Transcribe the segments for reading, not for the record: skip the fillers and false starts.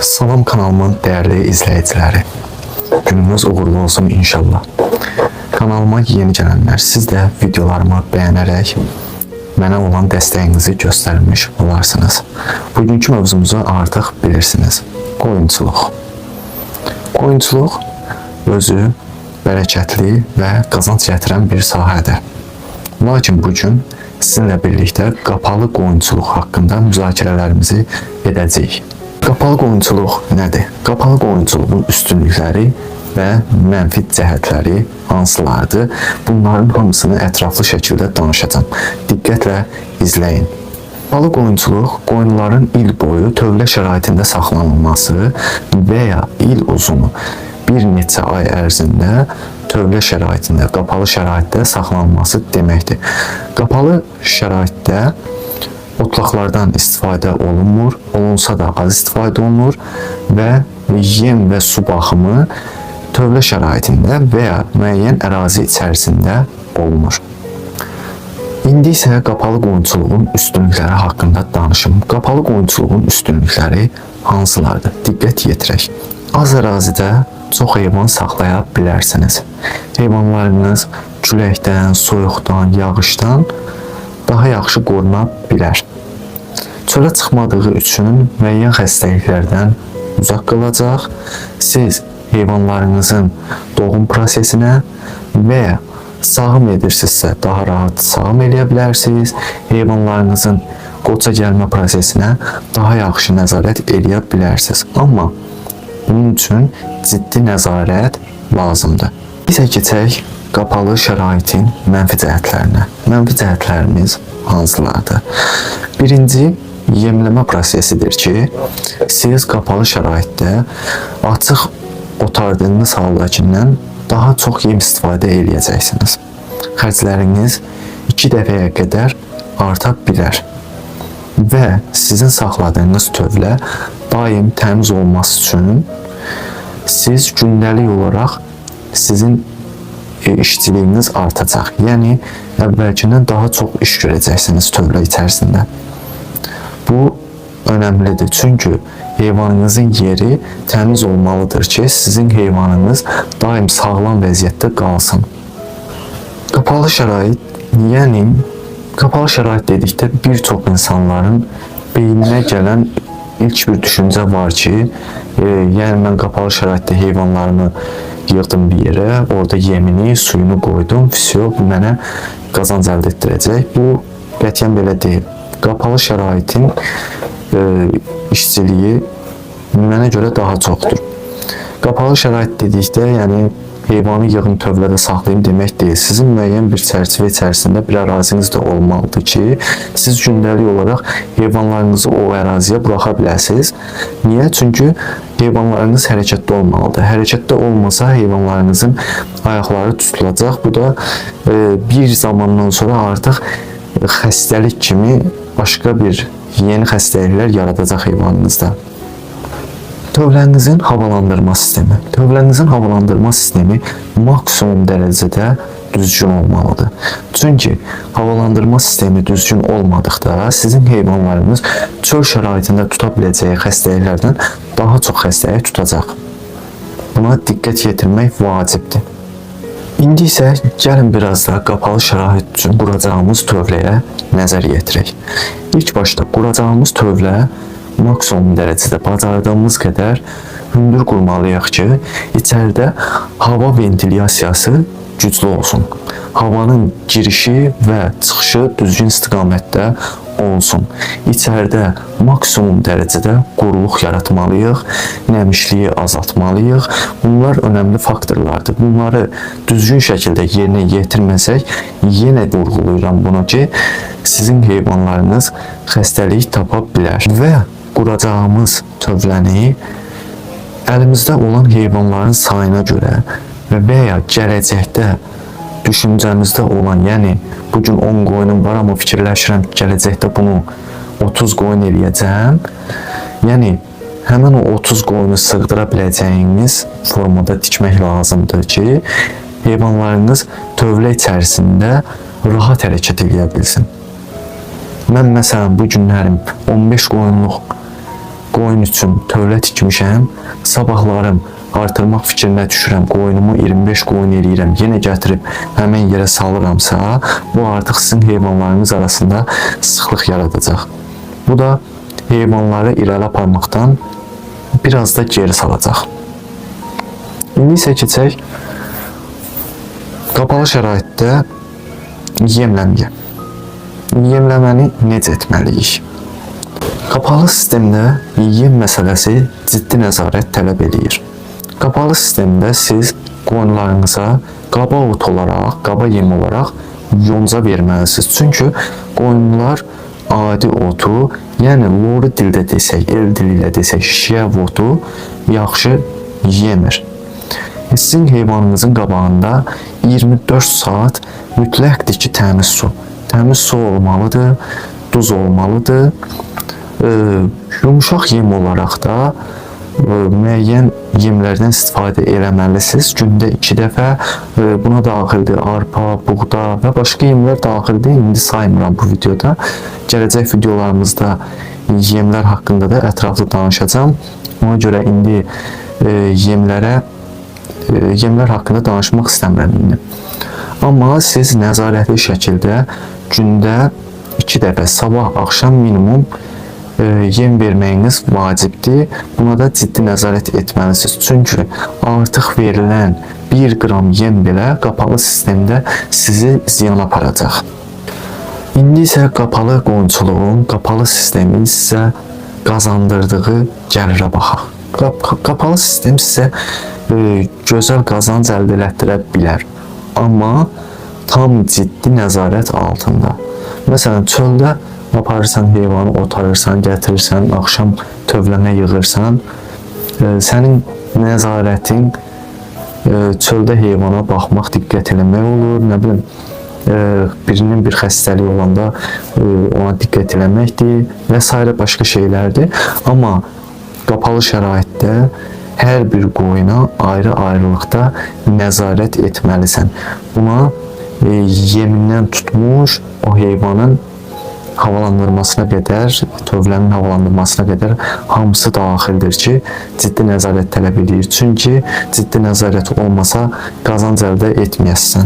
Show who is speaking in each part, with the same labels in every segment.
Speaker 1: Salam kanalımın değerli izleyicileri. Gününüz uğurlu olsun inşallah. Kanalıma yeni gelenler, siz de videolarımı beğenerek mənə olan dəstəyinizi göstərmiş olarsınız. Bugünkü mövzumuzu artıq bilirsiniz. Qoyunçuluq. Qoyunçuluq özü bərəkətli və qazanc gətirən bir sahədir. Lakin bugün sizinlə birlikdə qapalı qoyunçuluq haqqında müzakirələrimizi edəcəyik. Qapalı qoyunçuluq nədir? Qapalı qoyunçuluğun üstünlükləri və mənfi cəhətləri hansılardır? Bunların hamısını ətraflı şəkildə danışacağım. Diqqətlə izləyin. Qapalı qoyunçuluq, qoyunların il boyu tövlə şəraitində saxlanılması və ya il uzunu bir neçə ay ərzində tövlə şəraitində, qapalı şəraitdə saxlanılması deməkdir. Qapalı şəraitdə otlaqlardan istifadə olunmur, olunsa da az istifadə olunur və yem və su baxımı tövlə şəraitində və ya müəyyən ərazi içərisində olunur. İndi isə qapalı qoyunçuluğun üstünlükləri haqqında danışım. Qapalı qoyunçuluğun üstünlükləri hansılardır? Diqqət yetirək. Az ərazidə çox heyvan saxlaya bilərsiniz. Heyvanlarınız küləkdən, soyuqdan, yağışdan daha yaxşı qoruna bilər. Çölə çıxmadığı üçün müəyyən xəstəliklərdən uzaq qalacaq. Siz heyvanlarınızın doğum prosesinə və ya sağım edirsinizsə daha rahat sağım eləyə bilərsiniz. Heyvanlarınızın qoça gəlmə prosesinə daha yaxşı nəzarət eləyə bilərsiniz. Amma bunun üçün ciddi nəzarət lazımdır. Bizə keçək qapalı şəraitin mənfi cəhətlərinə. Mənfi cəhətlərimiz hansılardır? Birinci, yemləmə prosesidir ki, siz qapalı şəraitdə açıq otardığınız haldakindən daha çox yem istifadə eləyəcəksiniz. Xərcləriniz 2 dəfəyə qədər arta bilər və sizin saxladığınız tövlə daim təmiz olması üçün siz gündəlik olaraq sizin işçiliyiniz artacaq. Yəni, əvvəlkindən daha çox iş görəcəksiniz tövlə içərisində. Bu önəmlidir, çünki heyvanınızın yeri təmiz olmalıdır ki, sizin heyvanınız daim sağlam vəziyyətdə qalsın. Qapalı şərait, yəni qapalı şərait dedikdə bir çox insanların beyninə gələn ilk bir düşüncə var ki, yəni mən qapalı şəraitdə heyvanlarımı yığdım bir yerə, orada yemini, suyunu qoydum, bu mənə qazanc əldə etdirəcək. Bu qətiyyən belə deyil. Qapalı şəraitin işçiliyi mənə görə daha çoxdur. Qapalı şərait dedikdə, yəni heyvanı yığın tövlədə saxlayın demək deyil. Sizin müəyyən bir çərçivə içərisində bir əraziniz də olmalıdır ki, siz gündəlik olaraq heyvanlarınızı o əraziyə buraxa biləsiniz. Niyə? Çünki heyvanlarınız hərəkətdə olmalıdır. Hərəkətdə olmasa heyvanlarınızın ayaqları tutulacaq. Bu da bir zamandan sonra artıq xəstəlik kimi başqa bir yeni xəstəliklər yaradacaq heyvanınızda. Tövlənizin havalandırma sistemi. Tövlənizin havalandırma sistemi maksimum dərəcədə düzgün olmalıdır. Çünki havalandırma sistemi düzgün olmadıqda sizin heyvanlarınız çöl şəraitində tuta biləcəyi xəstəliklərdən daha çox xəstəlik tutacaq. Buna diqqət yetirmək vacibdir. İndi isə gəlin biraz da qapalı şərait üçün quracağımız tövləyə nəzər yetirək. İlk başda quracağımız tövlə maksimum dərəcədə bacardığımız qədər hündür qurmalıyıq ki, içəridə hava ventilyasiyası güclü olsun. Havanın girişi və çıxışı düzgün istiqamətdə olsun. İçəridə maksimum dərəcədə quruluq yaratmalıyıq, nəmişliyi azaltmalıyıq. Bunlar önəmli faktorlardır. Bunları düzgün şəkildə yerinə yetirməsək, yenə vurğulayıram bunu ki, sizin heyvanlarınız xəstəlik tapa bilər. Və quracağımız tövləni əlimizdə olan heyvanların sayına görə və ya gələcəkdə düşüncəmizdə olan, yəni bugün 10 qoyunum var, amma fikirləşirəm ki, gələcəkdə bunu 30 qoyun eləyəcəm. Yəni, həmən o 30 qoyunu sığdıra biləcəyiniz formada tikmək lazımdır ki, heyvanlarınız tövlə içərisində rahat hərəkət eləyə bilsin. Mən məsələn bu günlərim 15 qoyunluq qoyun üçün tövlə tikmişəm. Sabahlarım artırmaq fikrinə düşürəm. Qoyunumu 25 qoyun eləyirəm. Yenə gətirib həmin yerə salıramsa, bu artıq sizin heyvanlarınız arasında sıxlıq yaradacaq. Bu da heyvanları irəli aparmaqdan biraz da geri salacaq. İndi isə keçək qapalı şəraitdə yemləməyə. Yemləməni necə etməliyik? Qapalı sistemdə yem məsələsi ciddi nəzarət tələb edir. Qapalı sistemdə siz qoyunlarınıza qaba ot olaraq, qaba yem olaraq yonca verməlisiniz. Çünki qoyunlar adi otu, yəni loru dildə desək, el dili ilə desək, şiyə otu yaxşı yemir. Sizin heyvanınızın qabağında 24 saat mütləqdir ki, təmiz su. Təmiz su olmalıdır, duz olmalıdır. Yumuşaq yem olaraq da müəyyən yemlərdən istifadə eləməlisiniz. Gündə 2 dəfə buna daxildir arpa, buğda və başqa yemlər daxildir. İndi saymıram bu videoda. Gələcək videolarımızda yemlər haqqında da ətraflı danışacağım. Ona görə indi yemlər haqqında danışmaq istəmirəm indi. Amma siz nəzarətli şəkildə gündə 2 dəfə sabah, axşam minimum yem verməyiniz vacibdir. Buna da ciddi nəzarət etməlisiniz. Çünki artıq verilən 1 qram yem belə qapalı sistemdə sizi ziyan aparacaq. İndi isə qapalı qoyunçuluğun, qapalı sistemin sizə qazandırdığı gəlirə baxaq. Qapalı sistem sizə gözəl qazanc əldə etdirə bilər. Amma tam ciddi nəzarət altında. Məsələn, çöldə aparırsan heyvanı, otarırsan, gətirirsən, axşam tövlənə yığırsan, sənin nəzarətin çöldə heyvana baxmaq, diqqət eləmək olur, nə bilim, birinin bir xəstəliyi olanda ona diqqət eləməkdir və s. başqa şeylərdir. Amma qapalı şəraitdə hər bir qoyuna ayrı-ayrılıqda nəzarət etməlisən. Buna yemindən tutmuş o heyvanın havalandırmasına qədər, tövlənin havalandırmasına qədər hamısı daxildir ki, ciddi nəzarət tələb edir. Çünki ciddi nəzarət olmasa qazanc əldə etməyəsən.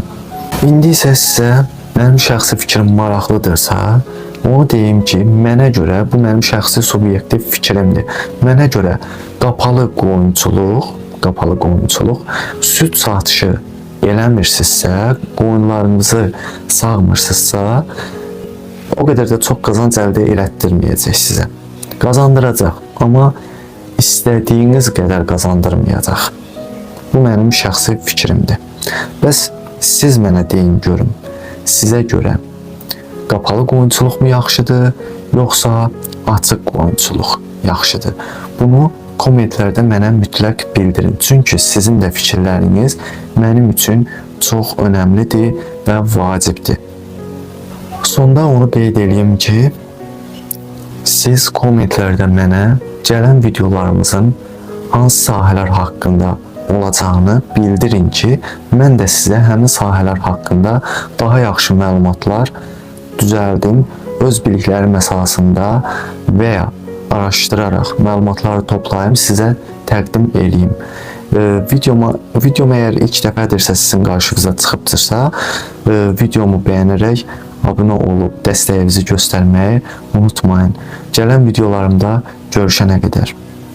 Speaker 1: İndi isə sizə mənim şəxsi fikrim maraqlıdırsa, onu deyim ki, mənə görə, bu mənim şəxsi subyektiv fikrimdir. Mənə görə qapalı qoyunçuluq, süd satışı eləmirsinizsə, qoyunlarınızı sağmırsınızsa, o qədər də çox qazanc əldə elətdirməyəcək sizə. Qazandıracaq, amma istədiyiniz qədər qazandırmayacaq. Bu mənim şəxsi fikrimdir. Bəs siz mənə deyin görüm, sizə görə qapalı qoyunçuluq mu yaxşıdır, yoxsa açıq qoyunçuluq yaxşıdır? Bunu kommentlərdə mənə mütləq bildirin. Çünki sizin də fikirləriniz mənim üçün çox önəmlidir və vacibdir. Sonda onu qeyd edeyim ki, siz kommentlərdə mənə gələn videolarımızın hansı sahələr haqqında olacağını bildirin ki, mən də sizə həmin sahələr haqqında daha yaxşı məlumatlar düzəldim, öz biliklərim əsasında və ya araşdıraraq məlumatları toplayım, sizə təqdim edeyim. Videom əgər ilk dəfədirsə sizin qarşınıza çıxıbdırsa, videomu bəyənərək abunə olub dəstəyinizi göstərməyi unutmayın. Gələn videolarımda görüşənə qədər.